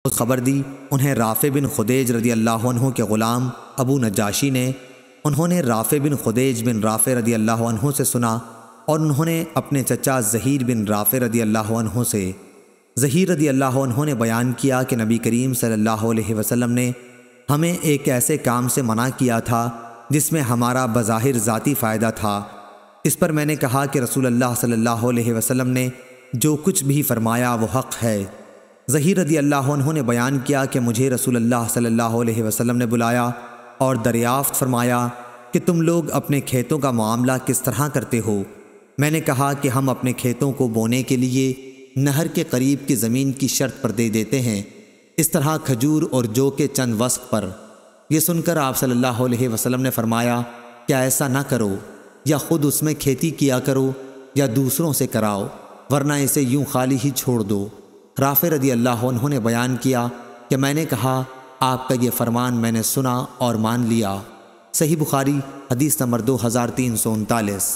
خبر دی۔ انہیں رافع بن خدیج رضی اللہ عنہ کے غلام ابو نجاشی نے، انہوں نے رافع بن خدیج بن رافع رضی اللہ عنہ سے سنا، اور انہوں نے اپنے چچا زہیر بن رافع رضی اللہ عنہ سے۔ زہیر رضی اللہ عنہ نے بیان کیا کہ نبی کریم صلی اللہ علیہ وسلم نے ہمیں ایک ایسے کام سے منع کیا تھا جس میں ہمارا بظاہر ذاتی فائدہ تھا۔ اس پر میں نے کہا کہ رسول اللہ صلی اللہ علیہ وسلم نے جو کچھ بھی فرمایا وہ حق ہے۔ زہیر رضی اللہ عنہ نے بیان کیا کہ مجھے رسول اللہ صلی اللہ علیہ وسلم نے بلایا اور دریافت فرمایا کہ تم لوگ اپنے کھیتوں کا معاملہ کس طرح کرتے ہو؟ میں نے کہا کہ ہم اپنے کھیتوں کو بونے کے لیے نہر کے قریب کی زمین کی شرط پر دے دیتے ہیں، اس طرح کھجور اور جو کے چند وسق پر۔ یہ سن کر آپ صلی اللہ علیہ وسلم نے فرمایا کیا ایسا نہ کرو، یا خود اس میں کھیتی کیا کرو یا دوسروں سے کراؤ، ورنہ اسے یوں خالی ہی چھوڑ دو۔ رافع رضی اللہ عنہ نے بیان کیا کہ میں نے کہا آپ کا یہ فرمان میں نے سنا اور مان لیا۔ صحیح بخاری حدیث نمبر 2339۔